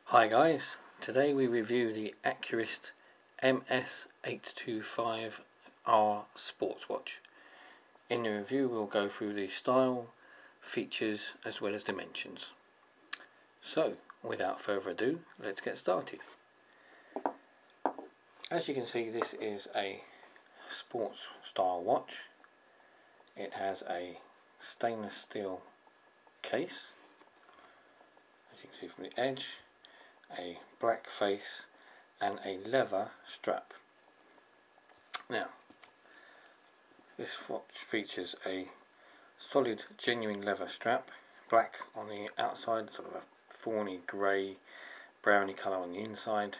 Hi guys, today we review the Accurist MS825r Sports watch. In the review we'll go through the style, features as well as dimensions. So without further ado, let's get started. As you can see, this is a sports style watch. It has a stainless steel case, as you can see from the edge, a black face and a leather strap. Now this watch features a solid genuine leather strap, black on the outside, sort of a fawny grey browny colour on the inside,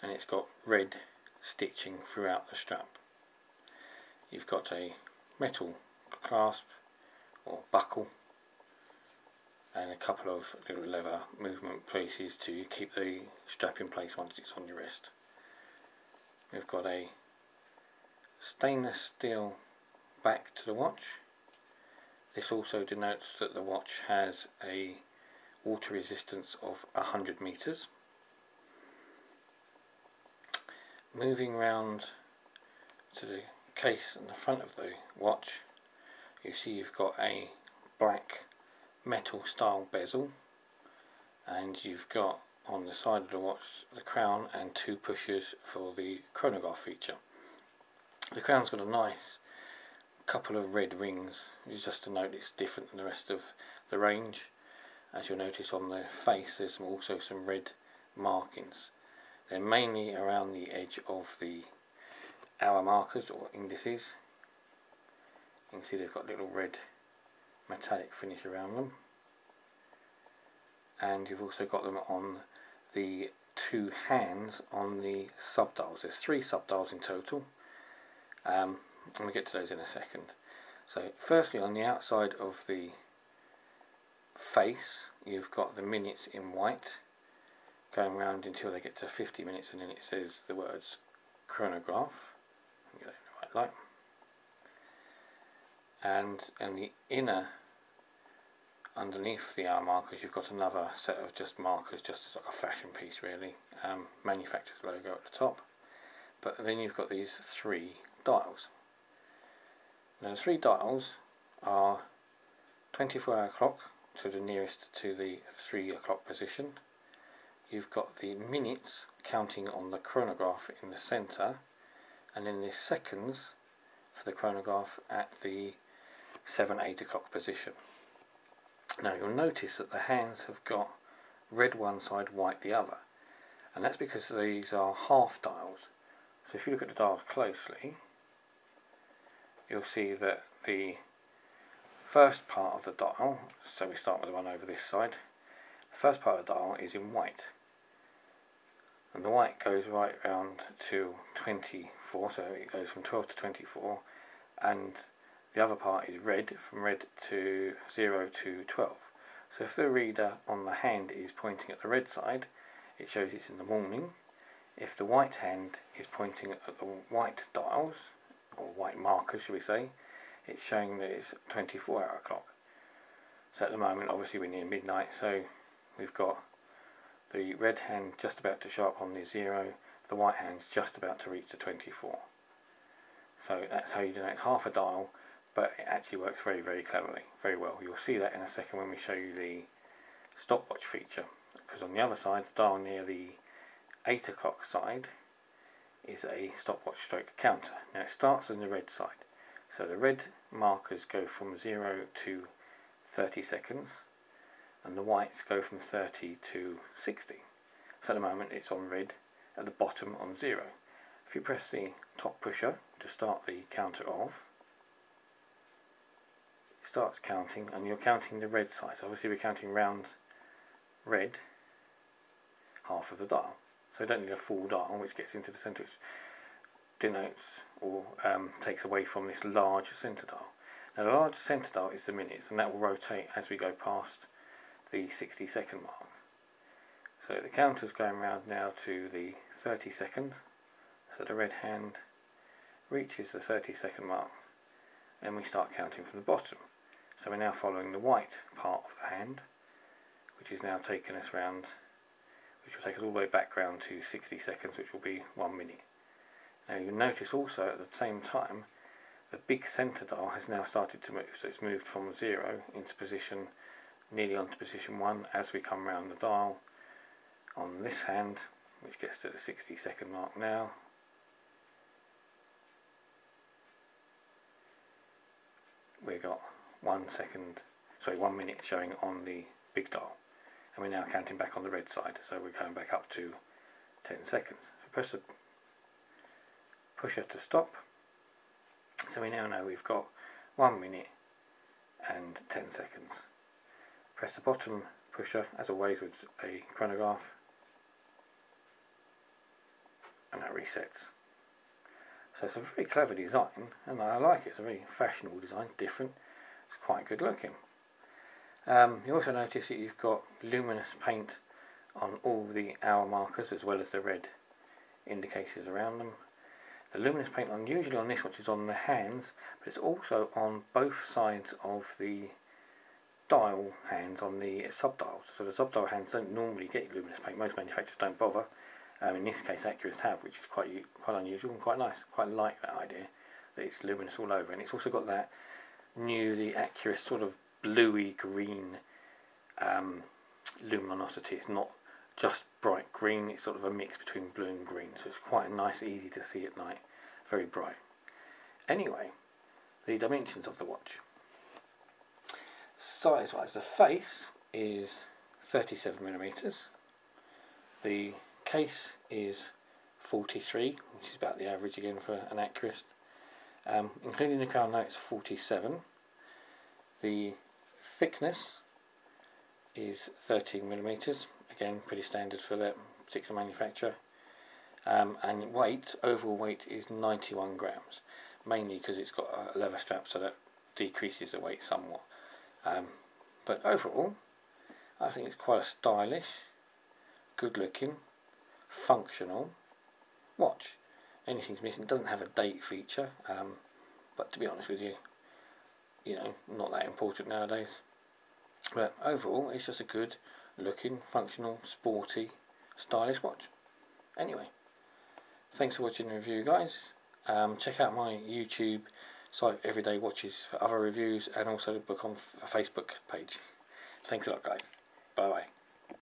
and it's got red stitching throughout the strap. You've got a metal clasp or buckle and a couple of little leather movement pieces to keep the strap in place once it's on your wrist. We've got a stainless steel back to the watch. This also denotes that the watch has a water resistance of 100 meters. Moving round to the case and the front of the watch, you see you've got a black metal style bezel, and you've got on the side of the watch the crown and two pushers for the chronograph feature. The crown's got a nice couple of red rings, just to note it's different than the rest of the range. As you'll notice on the face, there's also some red markings. They're mainly around the edge of the hour markers or indices. You can see they've got little red metallic finish around them, and you've also got them on the two hands on the subdials. There's 3 subdials in total, and we'll get to those in a second. So firstly, on the outside of the face you've got the minutes in white going round until they get to 50 minutes, and then it says the words chronograph. Get that in the right light. And in the inner, underneath the hour markers, you've got another set of just markers, just as like a fashion piece really, manufacturer's logo at the top. But then you've got these 3 dials. Now the 3 dials are 24-hour clock to the nearest to the 3 o'clock position. You've got the minutes counting on the chronograph in the centre, and then the seconds for the chronograph at the 7-8 o'clock position. Now you'll notice that the hands have got red one side, white the other, and that's because these are half dials. So if you look at the dials closely, you'll see that the first part of the dial, so we start with the one over this side, the first part of the dial is in white, and the white goes right round to 24, so it goes from 12 to 24, and the other part is red, from red to 0 to 12. So if the reader on the hand is pointing at the red side, it shows it's in the morning. If the white hand is pointing at the white dials, or white markers should we say, it's showing that it's 24-hour clock. So at the moment obviously we're near midnight, so we've got the red hand just about to show up on the 0, the white hand's just about to reach the 24. So that's how you do it. It's half a dial, but it actually works very, very cleverly, very well. You'll see that in a second when we show you the stopwatch feature, because on the other side, the dial near the 8 o'clock side is a stopwatch stroke counter. Now it starts on the red side, so the red markers go from 0 to 30 seconds, and the whites go from 30 to 60. So at the moment it's on red, at the bottom on 0. If you press the top pusher to start the counter off, it starts counting, and you're counting the red side. So obviously we're counting round red, half of the dial. So we don't need a full dial, which gets into the centre, which denotes or takes away from this large centre dial. Now the large centre dial is the minutes, and that will rotate as we go past the 60-second mark. So the counter's going round now to the 30 seconds. So the red hand reaches the 30-second mark, and we start counting from the bottom. So we're now following the white part of the hand, which is now taking us round which will take us all the way back round to 60 seconds, which will be 1 minute. Now you'll notice also at the same time the big centre dial has now started to move, so it's moved from 0 into position, nearly onto position 1 as we come round the dial on this hand, which gets to the 60-second mark now. We've got 1 minute showing on the big dial, and we're now counting back on the red side, so we're going back up to 10 seconds. So press the pusher to stop. So we now know we've got 1 minute and 10 seconds. Press the bottom pusher, as always with a chronograph, and that resets. So it's a very clever design, and I like it. It's a very fashionable design, different. It's quite good looking. You also notice that you've got luminous paint on all the hour markers as well as the red indicators around them. The luminous paint usually on this watch is on the hands, but it's also on both sides of the dial hands on the sub-dials. So the sub-dial hands don't normally get luminous paint. Most manufacturers don't bother. In this case, Accurist have, which is quite unusual and quite nice. Quite like that idea that it's luminous all over, and it's also got that the Accurist sort of bluey green luminosity. It's not just bright green, it's sort of a mix between blue and green, so it's quite nice, easy to see at night, very bright. Anyway, the dimensions of the watch. Size wise, the face is 37mm, the case is 43, which is about the average again for an Accurist, including the crown notes 47. The thickness is 13mm, again pretty standard for that particular manufacturer, and weight, overall weight is 91 grams, mainly because it's got a leather strap, so that decreases the weight somewhat, but overall I think it's quite a stylish, good looking, functional watch. Anything's missing, it doesn't have a date feature, but to be honest with you, not that important nowadays. But overall, it's just a good looking, functional, sporty, stylish watch. Anyway, thanks for watching the review, guys. Check out my YouTube site, Everyday Watches, for other reviews, and also the book on a Facebook page. Thanks a lot, guys. Bye bye.